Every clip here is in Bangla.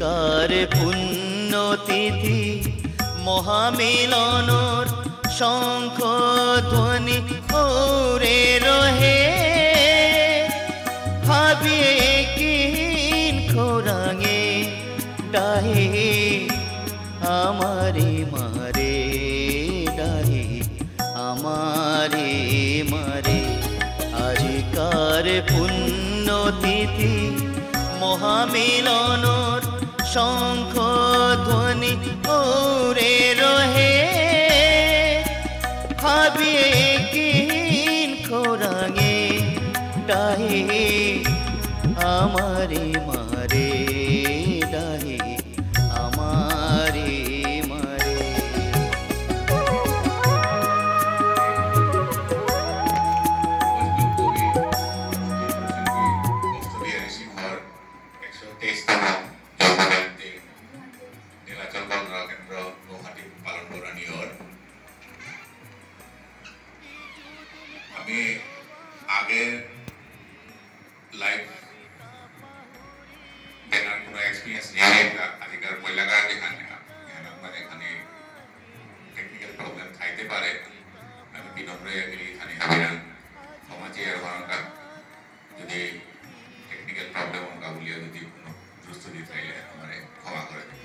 আজিকাৰ পুণ্যতিথি মহামিলনৰ শঙ্খ ধ্বনি ওৰে ৰহে ভাবিয়ে কিন খোৰাঙে ডাহে আমারে মারে ডাহে আমারে মারে আজিকার পুণ্যতিথি মহামিলনৰ শঙ্খ ধ্বনি ওরে রহে ভাবিয়ে কিন খোরাঙে ডাহে আমারে মারে ডাহে আমারে মারে আমি আগের লাইভ দেখার কোনো এক্সপিরিয়েন্স নেই আজিকার মহিলারা যেখানে মানে এখানে টেকনিক্যাল প্রবলেম থাকতে পারে আমি বিনম্র এখানে হাজিরান ক্ষমা চেয়ে বারণটা যদি টেকনিক্যাল প্রবলেম অনকা বলিয়া যদি কোনো প্রস্তুতি থাকলে আমার ক্ষমা করে দেব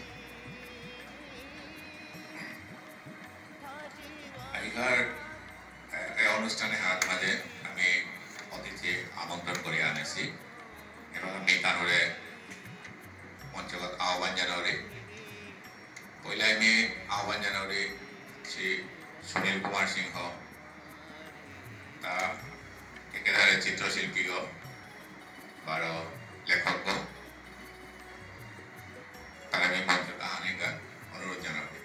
আজিকার অনুষ্ঠানে হাত মাঝে আমি অতিথি আমন্ত্রণ করে আনেছি এবং আমি তানরে মঞ্চগত আহ্বান জানাওরে পয়লা আমি আহ্বান জানাওরে শ্রী সুনীল কুমার সিংহ তা একেবারে চিত্রশিল্পী বার লেখক তার আমি মঞ্চটা আনেকা অনুরোধ জানাবে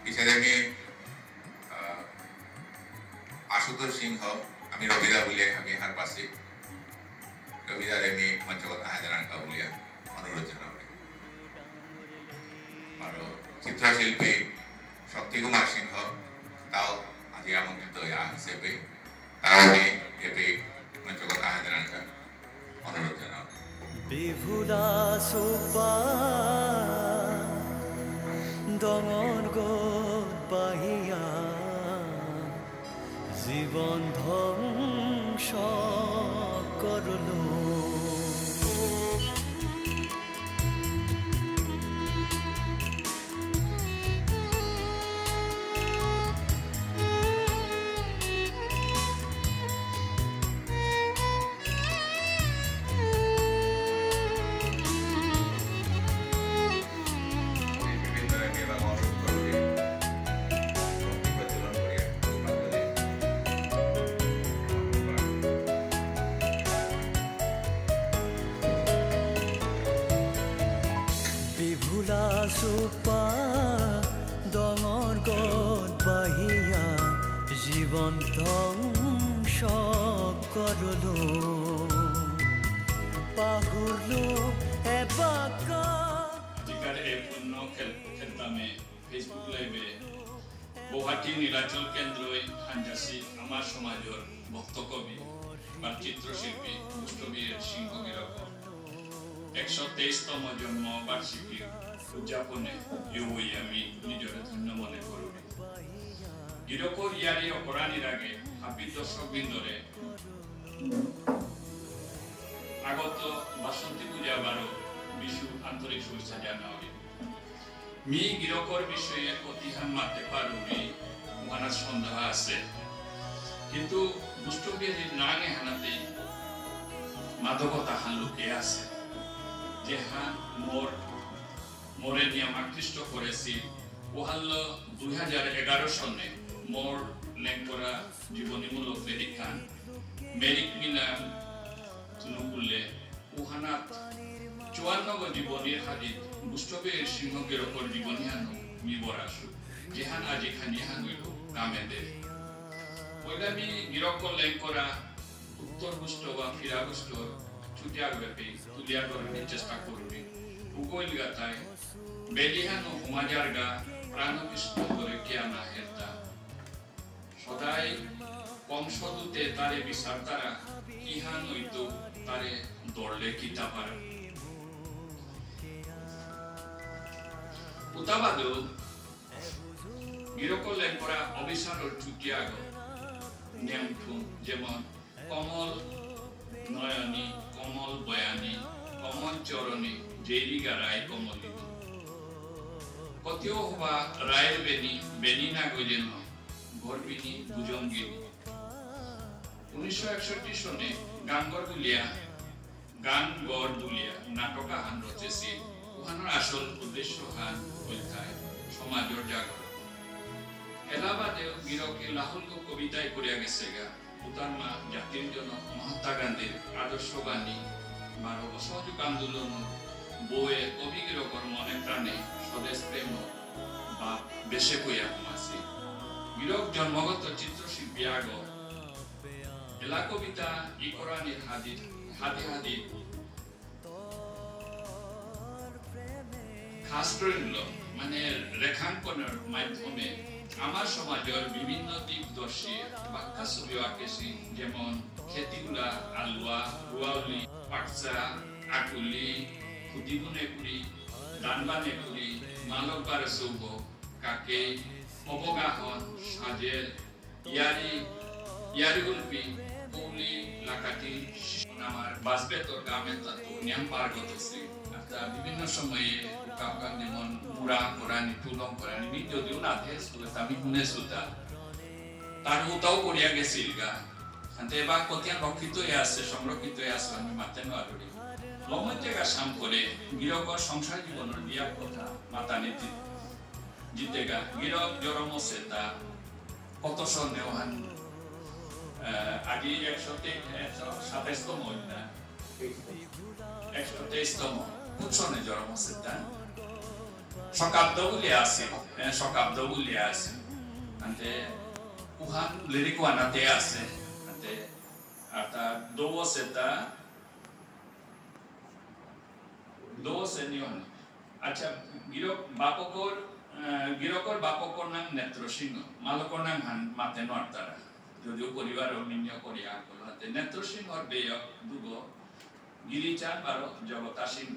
পিছনে আমি আশুতোষ সিংহ আমি রবিদা বলিয়া আমি হার পাশে রবিদার আমি মঞ্চগত হাজারানকা বলিয়া অনুরোধ জানাবে আর চিত্রশিল্পী শক্তি কুমার সিংহ তাও আজি আমন্ত্রিত হিসেবে তাও আমি এবে মঞ্চগত হাজারানকা অনুরোধ জানাবে বিভুলা সুপা দঙৰ গত বাহিয়া জীবন ধ্বংস করলো সুপা দঙৰ গত বাহিয়া জীবন ধ্বংস করলো পাহুরলো এবাকা আজিকার এই পূর্ণ ক্ষেত্রে ফেসবুক লাইভে গুৱাহাটী নীলাচল কেন্দ্রই হাঞ্জাসি আমার সমাজের ভক্ত কবি বা চিত্রশিল্পী মুস্তবীর সিংহগিরক 123তম জন্ম বার্ষিকী উদযাপনে ইউই আমি নিজের ধন্য মনে করি গিরকর ইয়ারি অপরাণীর আগে হাফিজ দর্শক বৃন্দরে আগত বাসন্তী পূজা বারো বিশু আন্তরিক শুভেচ্ছা জানাওয়া মি গিরকর বিষয়ে অতিহান মারতে পারুনি মহারাজ সন্দেহ আছে কিন্তু মুস্তবীর নাঙে হানাতে মাদকতা হান লুকিয়ে আছে যে হান মোরে নিয়ে আকৃষ্ট করেছি ওহাল্ল 2011 সনে মোর লেঙ্করা জীবনীমূলক লেখিকান মেরিক মিনা নুকুলে উহানাত 54 জীবনীর হাদিত মুস্তবীর সিংহগিরকর জীবনী হানু মিবরাসু যেহান আজি খানি হানুইল কামেদে পয়লামি গিরকর লেঙ্করা উত্তর গুষ্ট বা ফিরাগুষ্ট ছুটিয়ার ব্যাপী তুলিয়ার করার চেষ্টা করবি উগোইল গাতায় বেলিহানো সমাজারগা প্রাণবিষ্ট করে কেয়ানা হেরতা সদাই বংশদূতে তারে বিচার তারা ইহান হইতো তারে দরলে কিতা পারা উতাবাদু গিরকলেন পরা অবিসারর চুটিয়াগ নেমঠু যেমন কমল নয়নী কমল বয়ানী কমল চরণী জেরিগা রায় কমলী কতিও হবা রায়ের বেনি বেনি না গইলেন গর্বিনী ভুজঙ্গিনী 1961 সনে গানগড় দুলিয়া নাটকা হান রচেছি উহানোর আসল উদ্দেশ্য হান হইতায় সমাজের জাগরণ এলাহাবাদেও গিরকে লাহুল্য কবিতায় করিয়া গেছে গা উতার মা জাতির জনক মহাত্মা গান্ধীর আদর্শবাণী 12 অসহযোগ আন্দোলন বইয়ে কবি গিরকর মনে প্রাণে স্বদেশ প্রেম বা বেশে কইয়া কমাছি গিরক জন্মগত চিত্রশিল্পী আগ এলা কবিতা ইকরানির হাদি খাস প্রয়োগ মানে রেখাঙ্কনের মাধ্যমে আমার সমাজের বিভিন্ন দিক দর্শী বাক্যা ছবি আঁকেছি যেমন খেতিগুলা আলুয়া রুয়াউলি পাকচা আকুলি খুদিগুনে কুড়ি দানবানে কুড়ি মালকবারে চৌব কাকে অবগাহন সাজের ইয়ারি উল্পি কৌলি লাকাটি আমার বাসবেতর গামের তাতো নিয়ম পারগত আছে বিভিন্ন সময়ে কাপকান যেমন মুড়া কোরআনি তুলম কোরআনি মি যদিও না থাকে সুলতা আমি শুনে সুলতা তার উতাও করিয়া গেছিল গা আনতে বা কতিয়া রক্ষিত আছে সংরক্ষিত আছে আমি মাতে নড়ি লমন জায়গা সাম করে গিরকর সংসার জীবনের বিয়ার কথা মাতা নীতি জিতে গা গিরক জরম সেতা কত সন নেওয়ান আগে 127তম না 123তম উৎসনে জরম সেতা শকাব্দ বলি আছে আনতে উহান লিরিক ওয়ানাতে আছে আনতে আতা দোও সেতা নিয়ন আচ্ছা গিরকর বাপকর নাম নেত্র সিংহ মালকর নাম মাতে নর্তারা যদিও পরিবার অনিন্য করিয়া আগ্রহ হাতে নেত্র সিংহর বেয়ক দুগ গিরিচাঁদ বারো জগতা সিংহ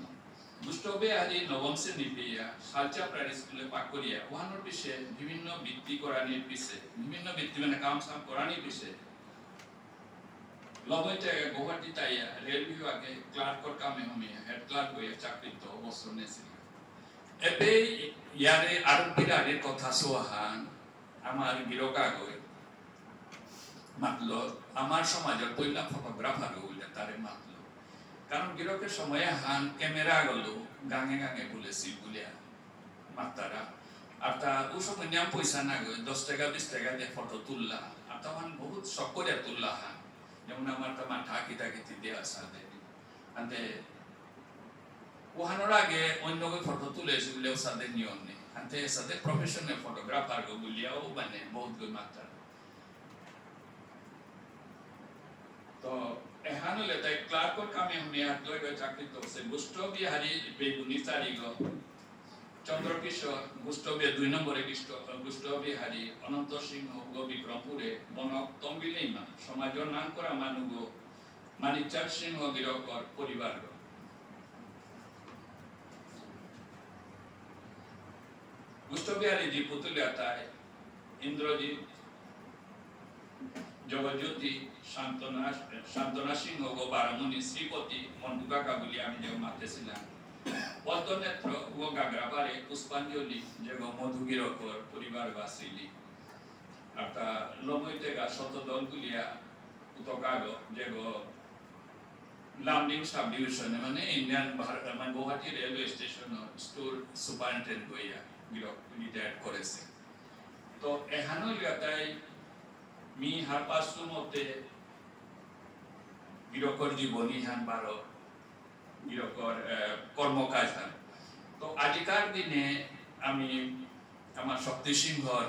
দুষ্টবে আদি নবম শ্রেণী পেয়া সালচা প্রাইমারি স্কুলে পাক করিয়া ওহানোর পিছে বিভিন্ন বৃত্তি করানির পিছে বিভিন্ন বৃত্তি মানে কাম সাম করানির পিছে লবইতে গুয়াহাটি তাইয়া রেল বিভাগে ক্লার্কর কামে হমিয়া হেড ক্লার্ক হইয়া চাকরিত অবসর নেছিল এবে ইয়ারে আরবিরারের কথা সোহান আমার গিরকা গই মাতলো আমার সমাজের পয়লা ফটোগ্রাফার হইলে তারে মাতলো কারণ গিরকের সময়ে হান ক্যামেরা গেল গাঙে গাঙে বলেছি বলিয়া মাতারা আর তা ও সময় নিয়ম পয়সা না গই 10 টাকা 20 টাকা দিয়ে ফটো তুললা আর তখন বহুত শখ করে তুললা হান যেমন আমার তো মাথা কিতাকিতি দেওয়া সাথে আনতে ওহানোর আগে অন্য কেউ ফটো তুলে এসেগুলো সাথে নিয়ম নেই আনতে সাথে প্রফেশনাল ফটোগ্রাফার গুলিয়াও মানে বহুত গই মাত্রা তো এহানো লেতে ক্লার্কর কামে হমি আর দুই গই চাকরি করছে গুষ্ট বিহারী বেগুনি তারিগ চন্দ্রকিশোর গুষ্টবে 2 নম্বরে গুষ্ট বিহারী অনন্ত সিংহ গো বিক্রমপুরে বনক তম্বিলেইমা সমাজের নাম করা মানুগ মানিকচাঁদ সিংহ গিরকর পরিবার গুষ্ট বিহারী জি পুতুলিয়াতায় ইন্দ্রজিৎ জগজ্যোতি শান্তনা সিংহ গো বারমণি শ্রীপতি মন্টুকাকা বলি আমি যে মাতেছিলাম পদ্মনেত্র ও গাগ্রাবারে পুষ্পাঞ্জলি যে মধু গিরকর পরিবার বাসিলি আতা লমইতে গা শতদল গুলিয়া উতকাগ যে লামডিং সাব ডিভিশন মানে ইন্ডিয়ান ভারত মানে Guwahati railway station store superintendent হইয়া গিরক রিটায়ার্ড করেছে তো এহানো লাগাই মি হারপাসু মতে গিরকর জীবনী হান 12 গিরকর কর্মকাজ হান তো আজিকার দিনে আমি আমার শক্তি সিংহর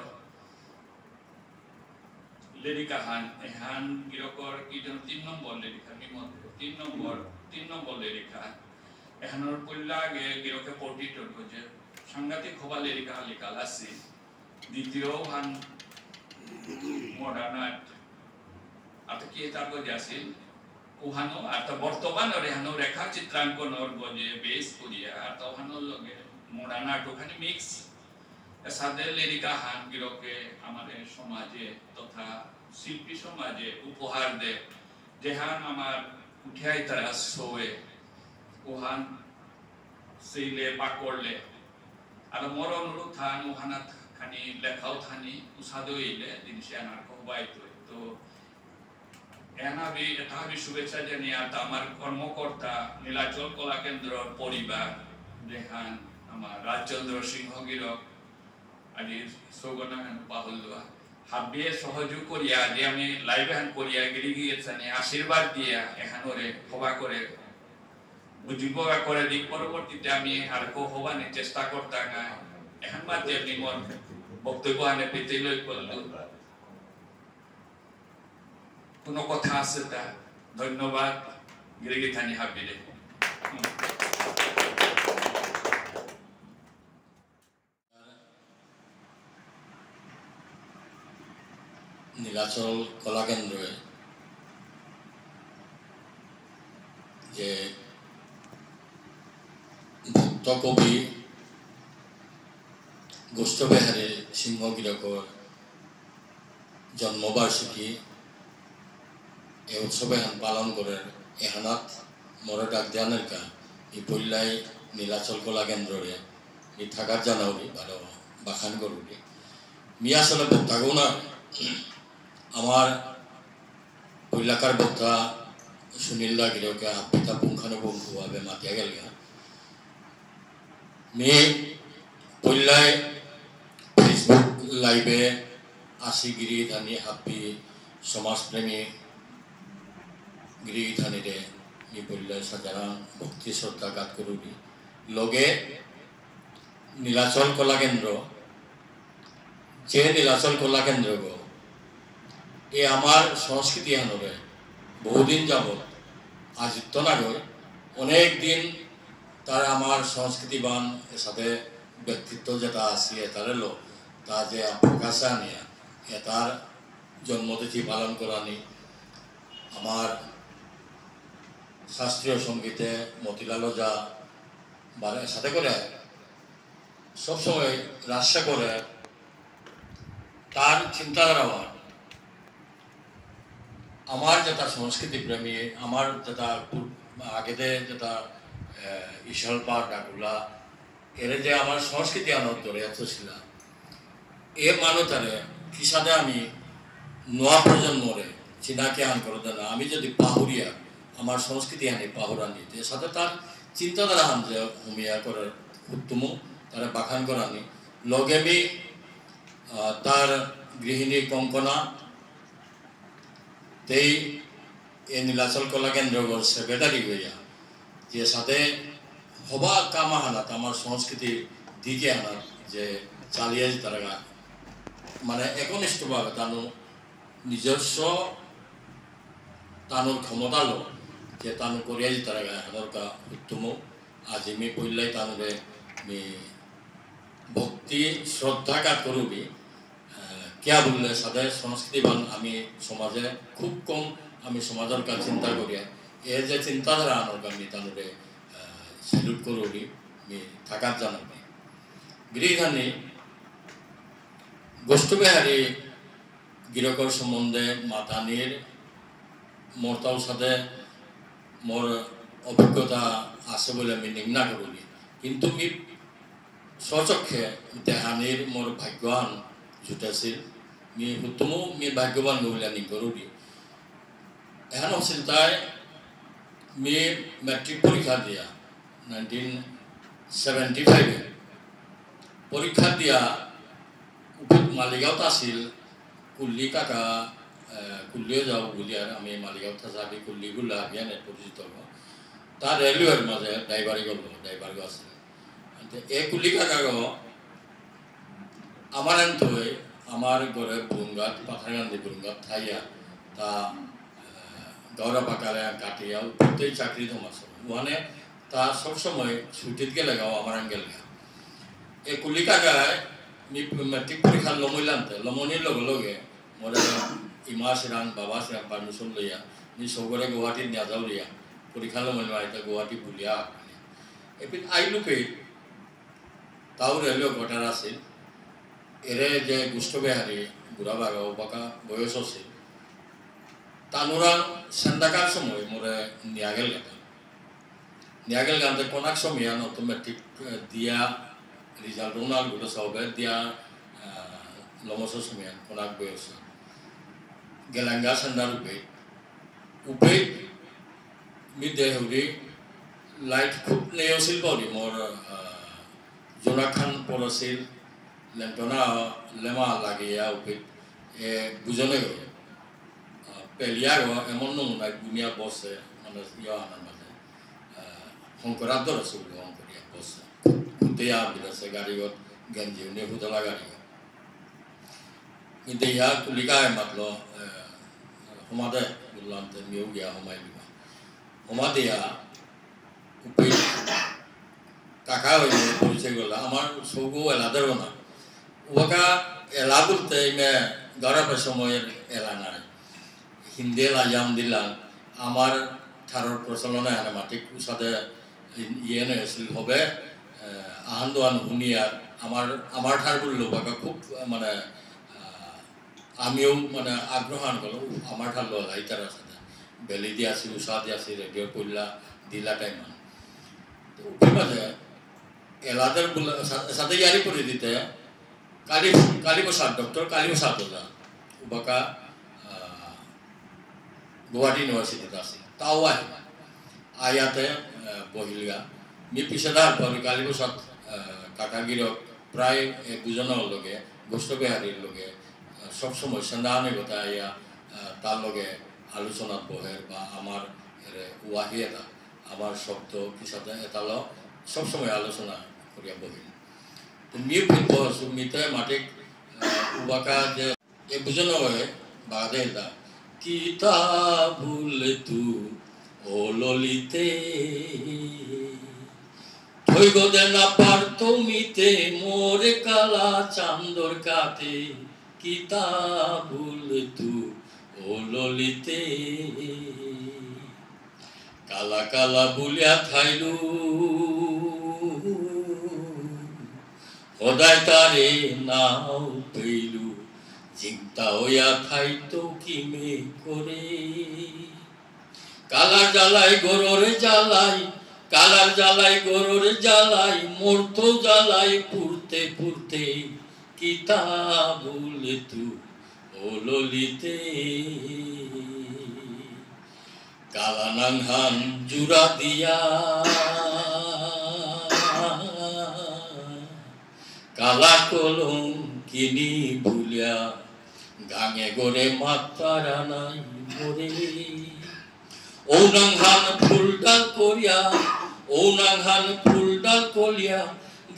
লেরিকা হান গিরকর কি যেন 3 নম্বর লেরিকা মি মতে 3 নম্বর লেরিকা এহানোর পল্লা আগে গিরকে পটিটর যে সাংঘাতিক হবা লেরিকা লিকাল আছে দ্বিতীয় হান মডার্ন আর্ট আত কি তারপর যাসিল ওহানো আর বর্তমান রেহানো রেখা চিত্রাঙ্কন যে বেস করিয়া আর ওহানোর লগে মডার্ন আর্ট ওখানে মিক্স সাথে লেরিকা হান গিরকে আমাদের সমাজে তথা শিল্পী সমাজে উপহার দে যেহান আমার উঠাই তারা শোয়ে ওহান সেইলে পাকড়লে আর মোর অনুরোধ থান ওহানা খানি লেখাও থানি উসাদো ইলে জিনিসে আনার কহবাইতো তো এনাবি এটাবি শুভেচ্ছা জানিয়ে আমার কর্মকর্তা নীলাচল কলা কেন্দ্র পরিবার যেহান আমার রাজচন্দ্র সিংহ গিরক আজি সৌগনা পাহলুয়া হাবিয়ে সহযোগ করিয়া যে আমি লাইভে হান করিয়া গিরি গিয়েছেন আশীর্বাদ দিয়া এখানে হবা করে বুঝিব করে দিক পরবর্তীতে আমি আর হবানি চেষ্টা করতাম না এখন বাদ যে আপনি মোর বক্তব্য আনে পেতে লই করল কোনো কথা আছে তা ধন্যবাদ গিরি থানি হাবিরে নীলাচল কলা কেন্দ্রে যে ভক্ত কবি গোষ্ঠবেহারী সিংহ গিরকর জন্মবার্ষিকী এই উৎসবে পালন করে এহানাত মরে ডাক জানের কা এই বললাই নীলাচল কলা কেন্দ্রে এই থাকার জানাউরি ভালো বাখান করুলি মি আসলে ভক্তাগো না আমার এলাকার বক্তা সুনীল দা গিরকে হাপিতা পুঙ্খানুপুঙ্খভাবে মাতিয়া গেল মেয়ে পল্লায় ফেসবুক লাইভে আসি গিরি ধানি হাপি সমাজপ্রেমী গিরি ধানিরে নি পল্লায় সাধারণ ভক্তি শ্রদ্ধা গাত করুবি লগে নীলাচল কলা কেন্দ্র যে নীলাচল কলা কেন্দ্র গো এ আমার সংস্কৃতি আনবে বহুদিন যাবত আজিত্য নাগর অনেক দিন তার আমার সংস্কৃতিবান সাথে ব্যক্তিত্ব যেটা আছে এটার লো তা যে প্রকাশে আনিয়া এটার জন্মতিথি পালন করানি আমার শাস্ত্রীয় সঙ্গীতে মতিলাল ওঝা বারে সাথে করে সবসময় রাস্তা করে তার চিন্তাধারা আমার যেটা সংস্কৃতি প্রেমী আমার যেটা আগেতে যেটা ঈশ্বর পাঠ ডাকুলা এর যে আমার সংস্কৃতি আনন্দ এত ছিল এ মানুষটারে কিসাদে আমি নয়া প্রজন্মরে চিনাকে আন করে দেনা আমি যদি পাহুরিয়া আমার সংস্কৃতি আনি পাহুরানি এর সাথে তার চিন্তাধারা আন যে হুমিয়া করে উত্তম তারা বাখান করানি লগেমি তার গৃহিণী কঙ্কনা তেই এ নীলাচল কলা কেন্দ্র সেক্রেটারি হইয়া যে সাথে হবা কামা হানাত আমার সংস্কৃতি দিকে আনাত যে চালিয়ে তারা মানে একনিষ্ঠভাবে তানো নিজস্ব তানোর ক্ষমতা লো যে তানো করিয়া তারা হানরকা উত্তম আজ মি পইলাই তানোরে মি ভক্তি শ্রদ্ধাকার করবি क्या बोलले सादे संस्कृतिबान आमी समाजे खूब कम आमी समाजर का चिंता करिया ए जे चिंताधारा आनर आमी तानुरे सैल्यूट करूबी मी थाकात जानाबी गिरिधानी गोष्ठबेहारी गिरकर सम्बन्धे मातानिर मोरतार साथे मोर अभिज्ञता आछे बोले आमी निम्ना करूबी किन्तु मी स्वचक्षे देहानिर मोर भाग्यवान जुटाছিল মি উত্তম মি ভাগ্যবান মহিলানি গরুবি এখন হচ্ছিল তাই মি মেট্রিক পরীক্ষা দিয়া 1975 পরীক্ষা দিয়া মালিগাঁৱত আছিল কুল্লি কাকা কুল্লিও যাও বলি আর আমি মালিগাঁৱত যাবি কুল্লি গুলা বিয়ানে পরিচিত তার রেলওয়ের মাঝে ড্রাইভারি গেল ড্রাইভার আছে এই কুল্লি কাকা আমার এনথই আমার ঘরে বুরুঙ্গাত পাথারগান্ধী বুরুঙ্গাত থাইয়া তা গৌরব আকারে কাটিয়া প্রত্যেক চাকরি ধমাস ওখানে তা সবসময় ছুটিত গেলে গাও আমার গেল এই কুলি কাকায় মেট্রিক পরীক্ষা লমইলানতে লমনির লগে লগে মোরে ইমা সিরান বাবা সিরান পারমিশন লইয়া নি সবরে গুয়াহাটির নিয়া যাও লিয়া পরীক্ষা লমইল মারিতে গুয়াহাটি বুলিয়া এপিন আইলুকে তাও রেলওয়ে কোয়ার্টার আছে এরে যে গুষ্ঠবেহারি বুড়া বাগা বাঁকা বয়স আছে তানুরা সেন্দাকার সময় মোরে নিয়াগেল গানতে কোনাক সময় অটোমেটিক দিয়া রিজাল্ট উনাল গুলো সবে দিয়া লমস সময় কোনাক বয়স গেলাঙ্গা সেন্দার উপে মিডে হরি লাইট খুব নেওছিল বলি মোর জোনাখান পরছিল লেন্টনা লেমা লাগিয়া উপে বুঝনে পেলিয়ার এমন নমুনা দুনিয়া বসে মানে ইয়া আনার মাঝে শঙ্করাদ্দর আছে বলে শঙ্করিয়া বসে খুঁতেয়া বিদেশে গাড়িগত গেঞ্জি নেহুদলা গাড়িগত কিন্তু ইয়া কুলিকায় মাতলো সমাদে বললাম যে মেয়েও গিয়া সোমাই দিবা সমাদিয়া উপে কাকা হয়ে পরিচয় করলা আমার সৌগো এলাদের না ওকা এলা বলতে ইমে গড়াপের সময়ের এলা নাই হিন্দি লাজাম দিলা আমার থারর প্রচলনে আনে মাটিক উসাদে ইয়ে নেছিল হবে আহান শুনিয়ার আমার ঠার বললো বাকা খুব মানে আমিও মানে আগ্রহান গেল আমার ঠার লোলা ইতার আছে বেলি দিয়ে আসি উষা দিয়ে আসি রেডিও করলা দিলা টাইম তো উপর মাঝে এলাদের সাথে ইয়ারি করে দিতে কালী প্রসাদ ডক্টর কালী প্রসাদ বললা বাকা গুৱাহাটী ইউনিভাৰ্চিটিত আছিল তাও আয়াতে বহিলগা মি পিছেদার পর কালী প্রসাদ কাকাগিরক প্রায় দুজনের লগে গোষ্ঠবেহারির লগে সবসময় সন্ধানিকতা আইয়া তার লগে আলোচনাত বহে বা আমার ওয়াহি এটা আমার শব্দ পিছতে এটা সবসময় আলোচনা করিয়া বহিল তো মিও বসু মিতে মাটিক উবাকা যে এ বুঝনো হয় বাদে এটা কিতাবুল তু ও ললিতে থইগদে না পারতো মিতে মোরে কালা চান্দর কাতে কিতাবুল তু ও ললিতে কালা কালা বুলিয়া খাইলু সদায় তারে নাও পেইলু চিন্তা হইয়া খাইতো কিমে করে কালার জ্বালাই গররে জ্বালাই কালার জ্বালাই গররে জ্বালাই মরতো জ্বালাই পুরতে পুরতে কিতাবুল তু ও ললিতে কালা নাংহান জুড়া দিয়া কালা কলম কিনি ভুলিয়া গাঙে গড়ে মাতারা নাই মরে ঔনাংহান ফুলডাল করিয়া ঔনাংহান ফুলডাল করিয়া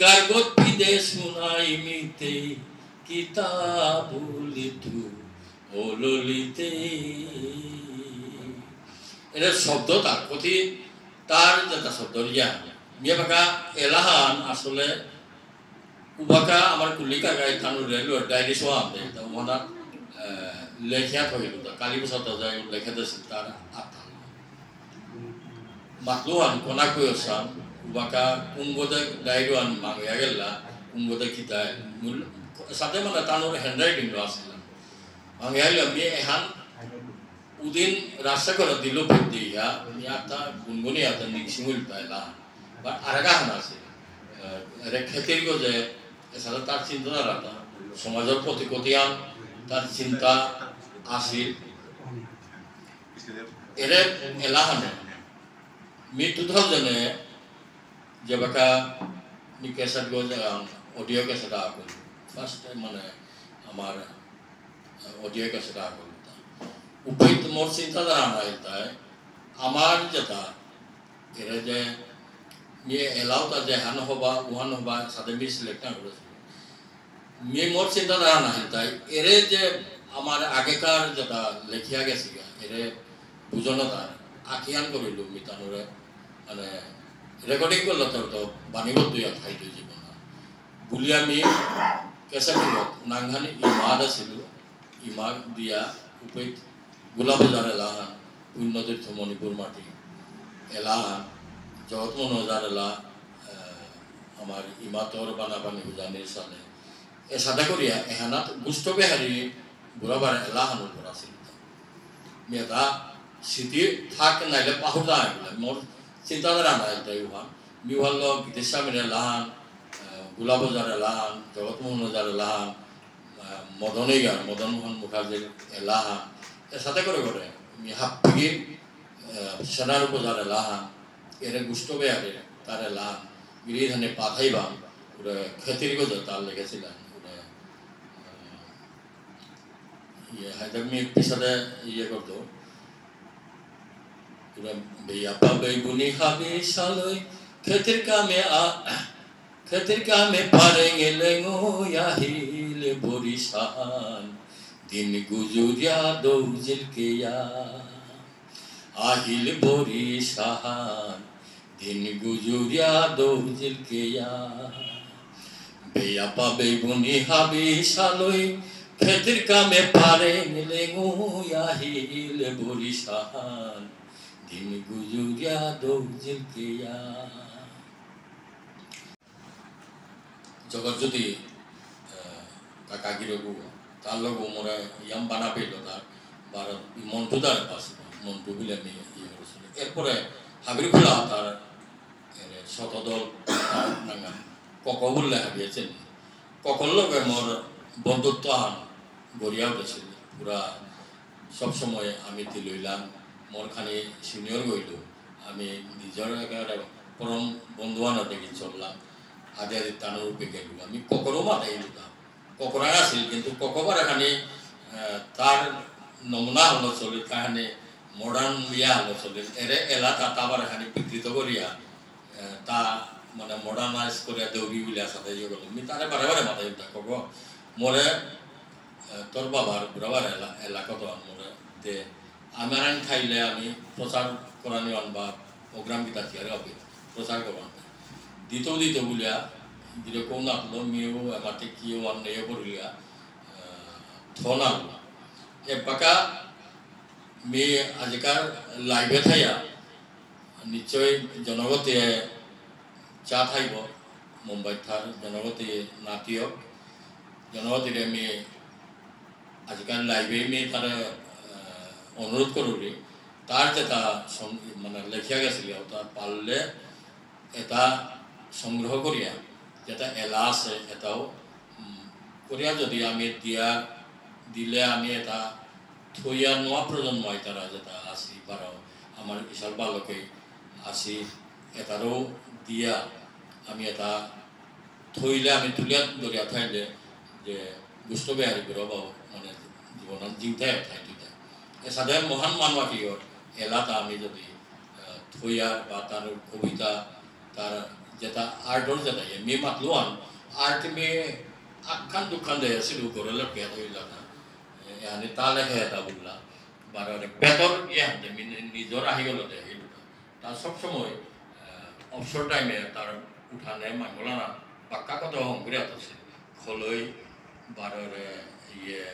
গার্গত পিদে শুনাই মিতে কিতাবুল তু ও ললিতে এটা শব্দ তার প্রতি তার যেটা শব্দ রিয়া মিয়া বাকা এলাহান আসলে উবাকা আমার কুলিকা গাই থানু রেলওয়ে ডায়েরি সোয়া আমদে তা ওনা লেখিয়া থইল তা কালী প্রসাদ যাই লেখা দিছিল তার আত্মা মাতলুয়ান কোনা কইসান উবাকা কুঙ্গদে ডায়েরি আন মাগিয়া গেলা কুঙ্গদে কিতাই সাথে মানে তানুর হ্যান্ডরাইটিং আছিল মাগিয়া গেলা মি এহান উদিন রাস্তা করে দিল দিয়া মি আতা গুনগুনি আতা নিকসিমুল পাইলা বা আরেগা হান আছে রেখেতির গো যে এছাড়া তার চিন্তাধারাটা সমাজের প্রতি কতিয়ান তার চিন্তা আসিল এর এলাহানে মি 2000 যে বাকা মি ক্যাসেট গো অডিও ক্যাসেট আকল ফার্স্ট টাইম মানে আমার অডিও ক্যাসেট আকল উপায় মোর চিন্তাধারা নাই তাই আমার যেটা এর যে নিয়ে এলাওটা যে হান হবা উহান হবা সাথে মিস সিলেক্ট করেছিল নিয়ে মোর চিন্তাধারা নাই তাই এরে যে আমার আগেকার যেটা লেখিয়া গেছে এরে বুঝনতা আখিয়ান করিল মিতানুরে মানে রেকর্ডিং করলো তো বাণীবদ্ধ দুই ঠাই দুই জীবন বুলি আমি কেঁচা ফিলত নাংহানি ইমাদ আছিল ইমাদ দিয়া উপৈত গোলাপজার এলাহান পুণ্যতীর্থ মণিপুর মাটি এলাহান জগৎ মনোজার এলা আমার ইমাতর বানাবানি উজানির সালে এ সাদা করিয়া এহানাত গুষ্ট বেহারি বুড়াবার এলাহানুর করা ছিল মেয়েটা স্মৃতি থাক নাইলে পাহুদা এগুলো মোর চিন্তাধারা নাই তাই উহান বিভাল গীতেশ্বামীর এলাহান গোলাবজার এলাহান জগৎমোহন ওজার এলাহান মদন মোহন মুখার্জির এলাহান এর সাথে করে করে হাপ্পিগি সেনার উপজার এলাহান এর গুষ্ট বেহারি তার এলাহান গিরি ধানে পাথাইবাম ওরা খেতির গজ তার লেগেছিলেন ওরা হায়দামি পিছনে করতো ওরা বেয়াপা বেগুনি খাবি সালই খেতির কামে পারে গেলে আহিলে বরিশান দিন গুজুরিয়া দৌজিল কেয়া আহিল বরিশান দিন গুজুরিয়া দৌজিল কেয়া বেয়াপা বেগুনি হাবি সালই খেতির কামে পারে গেলে আহিলে বরিশান দিন গুজুরিয়া দৌজিল কেয়া জগৎ যদি কাকাগিরগু তার লোক মোরা ইয়াম বানা পেল তার বার মন্টু তার পাশ মন্টু বিলে আমি ইয়ে করেছিল এরপরে হাবির খোলা তার শতদল নাঙ্গা কক বললে হাবিয়েছেন কখন লগে মোর বন্ধুত্ব আন গড়িয়া উঠেছিল পুরা সবসময় আমি লইলাম মোর খানি সিনিয়র গইল আমি নিজের একেবারে পরম বন্ধু আনা দেখি চললাম আদি আদি টানোর রূপে গেল আমি ককরও মাথায় লুতাম ককরা আছিল কিন্তু ককবার এখানে তার নমুনা হলো চলে কাহানি মডার্ন ইয়া হলো চলে এরে এলাকা তাবার এখানে বিকৃত করিয়া তা মানে মডার্নাইজ করিয়া দৌড়ি বিলিয়া সাথে ইয়ে করলো আমি তারে বারে বারে মাথায় লুতাম কক মোরে তোর বাবার বুড়াবার এলাকা তো মোরে দে আমার খাইলে আমি প্রচার করানি বা প্রোগ্রাম কিতা তিয়ারে হবে প্রচার করান দিত বলিয়া যেরকম নাপলো মেয়েও আমাকে কিও আন্নেও করিয়া থনাল এপাকা মেয়ে আজিকার লাইভে থাইয়া নিশ্চয় জনগতে চা থাইব মুম্বাই থার জনগতে নাতিয়ক জনগতিরে মেয়ে আজিকাল লাইভে মেয়ে তার অনুরোধ করলি তার যেটা মানে লেখিয়া গেছিল তার পারলে এটা সংগ্রহ করিয়া যেটা এলা আছে এটাও করিয়া যদি আমি দিলে আমি এটা থইয়া নোয়া প্রজন্ম তারা যেটা আসি বারো আমার বিশাল বালকে আসি এটারও দিয়া আমি এটা থইলে আমি তুলিয়া দরিয়া থাইলে যে গুষ্ট বেহারি বেরোবাও মানে জীবনত জিংথাই ঠাই তুইটা এসাদে মহান মানবা কি এলাটা আমি যদি থইয়া বা তার কবিতা তার যেটা আর্টর যেটা মি মাতলুয়ান আর্ট মে আখান দুখান দে শুরু করে লটকে হইলা না यानी ताले है ता बुला बारे बेतर ये हम নিজর আহি গেল দে তার সব সময় অবসর টাইমে তার উঠানে মাঙ্গলা না পাক্কা কথা হম করে আছে খলই বারে ইয়ে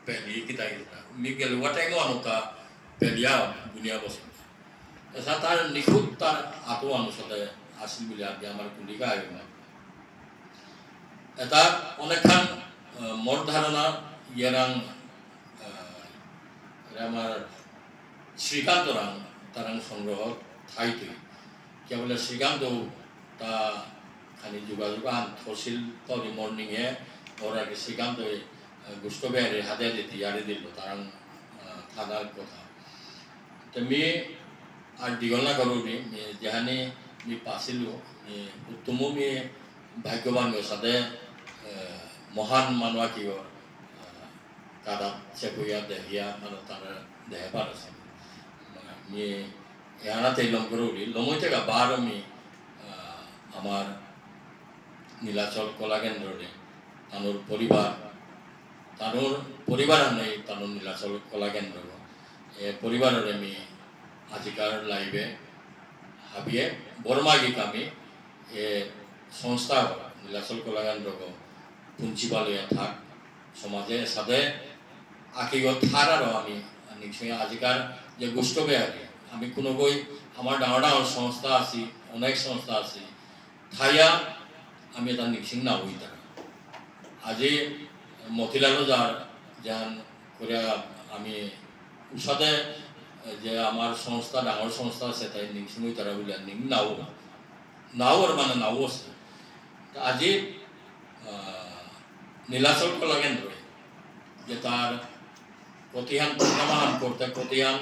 পেলি কিতা কিতা মিগেল ওয়াটাইগো আনোতা পেলিয়া দুনিয়া বস এসা তার নিখুঁত তার আতো অনুসারে আসিল বলে আগে আমার কুলিকা আইব না এটা অনেকখান মোর ধারণা ইয়ারাং আমার শ্রীকান্ত রাং তারাং সংগ্রহ ঠাইতে কেবল শ্রীকান্ত তা খানি যোগাযোগ আন থসিল তরি মর্নিংয়ে ওর আগে শ্রীকান্ত গুষ্ট বেহারি হাতে দিতে ইয়ারে দিল তারাং থানার কথা তো মেয়ে আর দীঘল না করো নি যেখানে মি পাছিলো উত্তমো মেয়ে ভাগ্যবান সাথে মহান মানবা কি কাদা চেকুয়া দেহিয়া মানে তারা দেহে পারছে আমি এনাতে লম করুলি লমই থেকে বার আমি আমার নীলাচল কলা কেন্দ্রে তানোর পরিবার নেই তানোর নীলাচল কলা কেন্দ্র পরিবারের আমি আজিকার লাইভে হাবিয়ে বর্মাগিক আমি এ সংস্থা নীলাচল কলা কেন্দ্র প্রিন্সিপাল থাক সমাজে সাথে আকিগ থার আরো আমি নিশ্চয় আজিকার যে গুষ্ট বেহারি আমি কোনো বই আমার ডাঙর ডাঙর সংস্থা আছি অনেক সংস্থা আছে থাইয়া আমি এটা নিশ্চিং না হই তারা আজি মতিলালো যার যান করে আমি সাথে যে আমার সংস্থা ডাঙর সংস্থা আছে তাই নিংসমুই তারা বলে নিং নাওর মানে নাও আছে আজি নীলাচল কলা কেন্দ্র যে তার প্রতিহান প্রোগ্রাম করতে প্রতিহান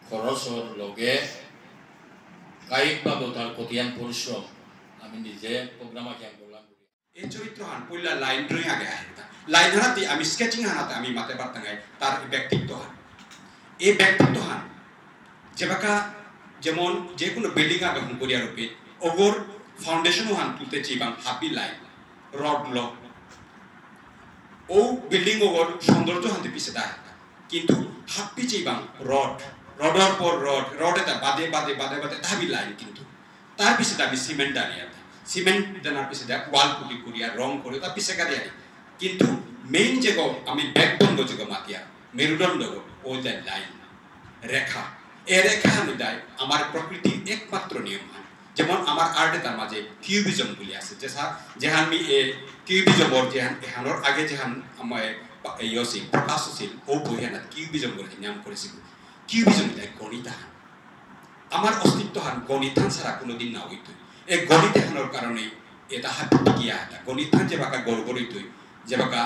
খরচর লগে কায়িকভাবে তার প্রতিহান পরিশ্রম আমি নিজে প্রোগ্রাম ক্যাম্প করলাম এই চরিত্র হান পইলা লাইন ড্রয়িং আগে আইতা লাইন হানাতে আমি স্কেচিং হানাতে আমি মাতে পারতাঙ্গাই তার ব্যক্তিত্ব হান এই ব্যক্তিত্ব হান যেবাকা যেমন যে কোনো বিল্ডিং আগে হুম করিয়া রূপে ওগর ফাউন্ডেশন হান তুলতে চিবাং হাপি লাইন রড ল ও বিল্ডিং ওগর সৌন্দর্য হানতে পিছে দাঁড়া কিন্তু হাপি চিবাং রডর পর রড এটা বাদে বাদে বাদে বাদে হাবি লাইন কিন্তু তার পিছে আমি সিমেন্ট দাঁড়িয়ে সিমেন্ট দেনার পিছে দেখ ওয়াল পুটি করিয়া রং করে তার পিছে কাটিয়ে কিন্তু মেইন যে আমি ব্যাকবন্ড যে মাতিয়া মেরুদণ্ড ও যে লাইন রেখা এ রেখা আমি দেয় আমার প্রকৃতির একমাত্র নিয়ম হয় যেমন আমার আর্টে তার মাঝে কিউবিজম বলে আছে যে যেহান আমি কিউবিজমর যেহান এহানোর আগে যেহান আমার ইয়ছিল প্রকাশ ছিল ও বইহানা কিউবিজম বলে নাম করেছিল কিউবিজম দেয় গণিতাহান আমার অস্তিত্ব হান গণিতান ছাড়া কোনোদিন না হইত এই গণিত এখানোর কারণে এটা হাত গিয়া এটা গণিতান যে বাকা গড়গড়িত যে বাকা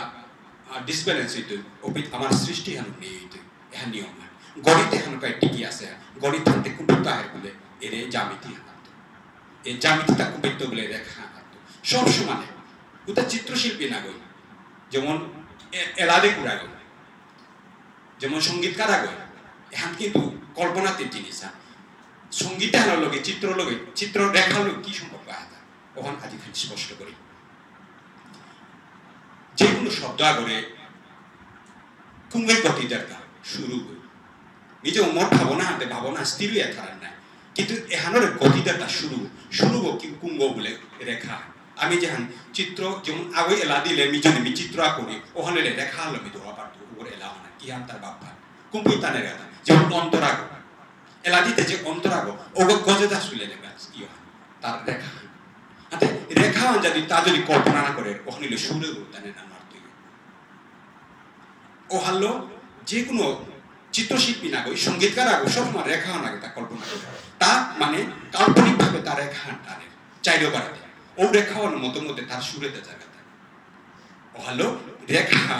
ডিসব্যালেন্স হইত অপিত আমার সৃষ্টি হান নেই হইত এখান নিয়ম হয় গণিত এখানকার টিকি আছে গণিতান্তে কুম্পিত আহে বলে এরে জ্যামিতি হানাতো এই জ্যামিতিটা কুম্পিত বলে রেখা হানাতো সব সমানে ওটা চিত্রশিল্পী না গই যেমন এলাদে কুড়া গই যেমন সঙ্গীতকার গই এখন কিন্তু কল্পনাতে জিনিস সঙ্গীত হানার লগে চিত্র রেখার লগে কি সম্পর্ক আছে ওখান আদি খালি স্পষ্ট করি যে কোনো শব্দ আগরে কুঙ্গের গতিদার শুরু করি নিজে মোট ভাবনা স্থির হয়ে থাকার না কিন্তু এখানোর গতিদারটা শুরু কি কুঙ্গ বলে রেখা আমি যেখান চিত্র যেমন আগে এলা দিলে আমি চিত্র করি ওখানে রেখা হলো আমি ধোয়া পারতো ওর এলা হয় না কি আন তার বাপ্পা কুম্পিতানের কথা যেমন অন্তরাগ এলাদিতে যে অন্তরাগ ওগো গজেদা শুলে দেখা কি হয় তার রেখা আতে রেখা যদি তা যদি কল্পনা না করে ওখানে সুরে গুরুত্বানে না মারতে ও হারলো যে কোনো চিত্রশিল্পী না গই সঙ্গীতকার আগো সবসময় রেখা নাগে তা কল্পনা করে তা মানে কাল্পনিকভাবে তার রেখা টানে চাইলেও পারে ও রেখা মতো মধ্যে তার সুরেতে জায়গাতে ও হারলো রেখা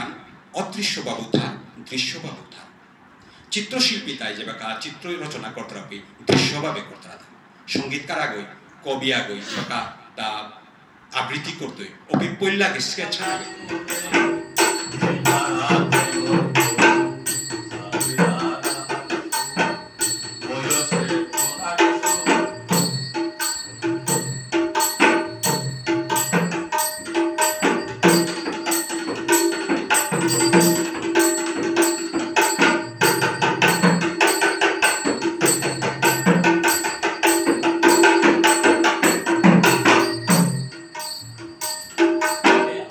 অদৃশ্য বাবুথান দৃশ্য বাবুথান চিত্রশিল্পী তাই যে বাকা চিত্র রচনা করতে হবে দৃশ্যভাবে করতে হবে সঙ্গীতকার আগই কবি আগই বাকা তা আবৃত্তি করতে অপি পল্লাকে স্কেচ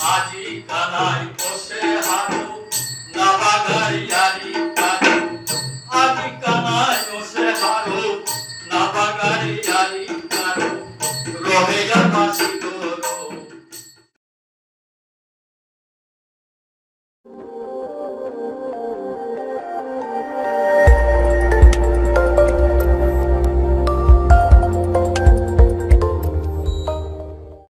আজি কানাই